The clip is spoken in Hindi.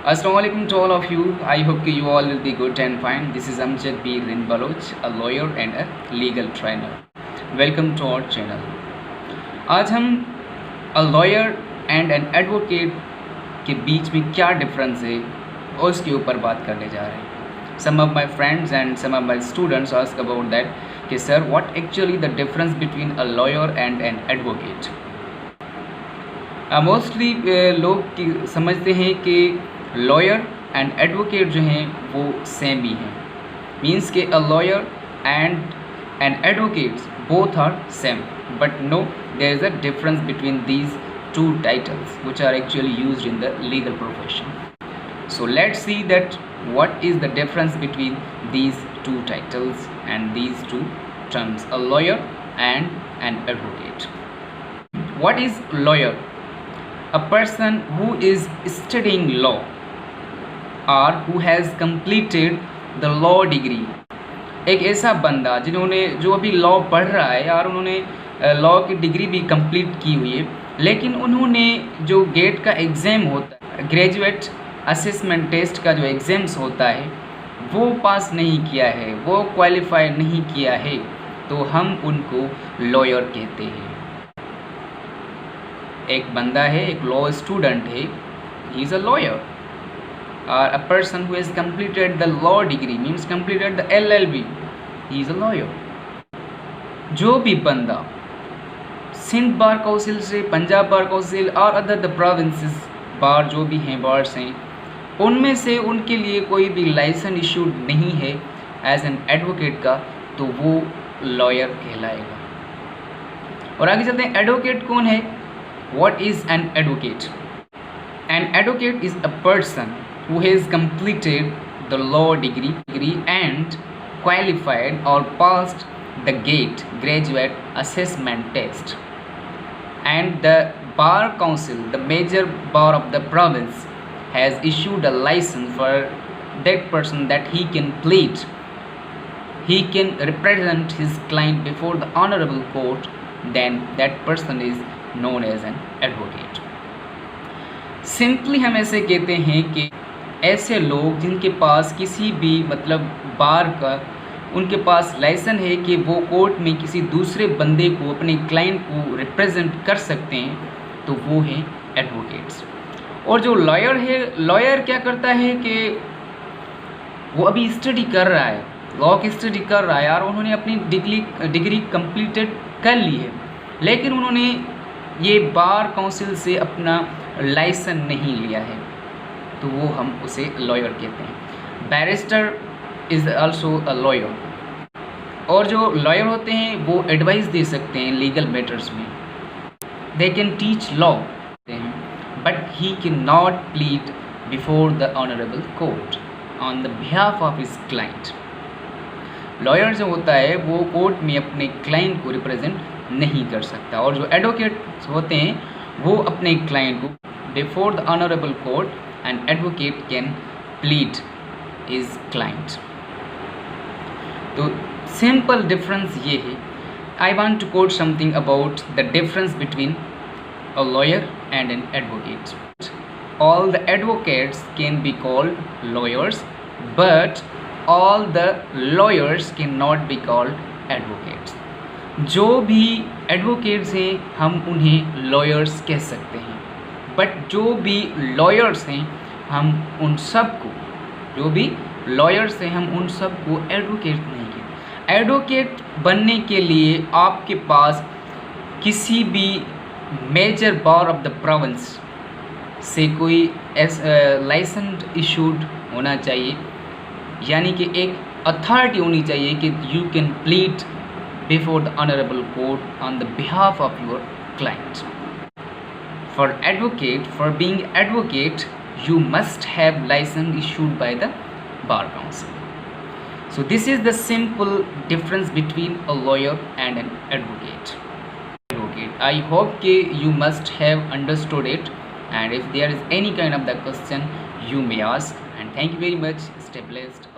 Assalamualaikum to all of you. I hope you all will be good and fine. This is Amjad B. Rin Baloch, a lawyer and a legal trainer. Welcome to our channel. आज हम a lawyer and an advocate के बीच में क्या डिफरेंस है उसके ऊपर बात करने जा रहे हैं. Some of my friends and some of my students ask about that कि sir, what actually the difference between a lawyer and an advocate? Mostly लोग समझते हैं कि लॉयर एंड एडवोकेट जो हैं वो सेम ही हैं. मीन्स के a lawyer and an advocate both are same, but no, there is a difference between these two titles which are actually used in the legal profession. So let's see that what is the difference between these two titles and these two terms, a lawyer and an advocate. What is lawyer? A person who is studying law or who has completed the law degree. एक ऐसा बंदा जो अभी लॉ पढ़ रहा है और उन्होंने लॉ की डिग्री भी कंप्लीट की हुई है, लेकिन उन्होंने जो गेट का एग्ज़ाम होता है, ग्रेजुएट असेसमेंट टेस्ट का जो एग्ज़ाम्स होता है, वो पास नहीं किया है, वो क्वालिफाई नहीं किया है, तो हम उनको लॉयर कहते हैं. एक बंदा है, एक लॉ स्टूडेंट है, ही इज़ अ लॉयर. और a person who has completed the law degree means completed the LLB, he is a lawyer. जो भी बंदा सिंध बार काउंसिल से, पंजाब बार काउंसिल और अदर द प्रोविंसेस बार जो भी हैं, बार्स हैं, उनमें से उनके लिए कोई भी लाइसेंस इशूड नहीं है एज एन एडवोकेट का, तो वो लॉयर कहलाएगा. और आगे चलते हैं, एडवोकेट कौन है? What is an advocate? An advocate is a person who has completed the law degree and qualified or passed the GATE graduate assessment test, and the bar council, the major bar of the province, has issued a license for that person that he can plead, he can represent his client before the honorable court, then that person is known as an advocate. Simply हम ऐसे कहते हैं कि ऐसे लोग जिनके पास किसी भी बार का उनके पास लाइसेंस है कि वो कोर्ट में किसी दूसरे बंदे को, अपने क्लाइंट को रिप्रेजेंट कर सकते हैं, तो वो हैं एडवोकेट्स. और जो लॉयर है, लॉयर क्या करता है कि वो अभी स्टडी कर रहा है, लॉ की स्टडी कर रहा है, और उन्होंने अपनी डिग्री कंप्लीटेड कर ली है, लेकिन उन्होंने ये बार काउंसिल से अपना लाइसेंस नहीं लिया है, तो वो हम उसे लॉयर कहते हैं. Barrister is also a lawyer. और जो लॉयर होते हैं वो एडवाइस दे सकते हैं लीगल मैटर्स में. They can teach law, but he can not plead before the honourable court on the behalf of his client. Lawyer जो होता है वो कोर्ट में अपने क्लाइंट को रिप्रेजेंट नहीं कर सकता. और जो एडवोकेट होते हैं वो अपने क्लाइंट को before the honourable court, and advocate can plead his client. तो सिंपल डिफरेंस ये है. I want to quote something about the difference between a lawyer and an advocate. All the advocates can be called lawyers, but all the lawyers cannot be called advocates. जो भी एडवोकेट्स हैं हम उन्हें लॉयर्स कह सकते हैं, बट जो भी लॉयर्स हैं हम उन सब को, जो भी लॉयर्स हैं हम उन सब को एडवोकेट नहीं कहते. एडवोकेट बनने के लिए आपके पास किसी भी major bar of the province से कोई लाइसेंस इशूड होना चाहिए, यानी कि एक अथॉरिटी होनी चाहिए कि you can plead before the honourable court on the behalf of your client. For advocate, for being advocate, you must have license issued by the bar council. So this is the simple difference between a lawyer and an advocate. I hope you must have understood it, and if there is any kind of the question you may ask, and thank you very much. Stay blessed.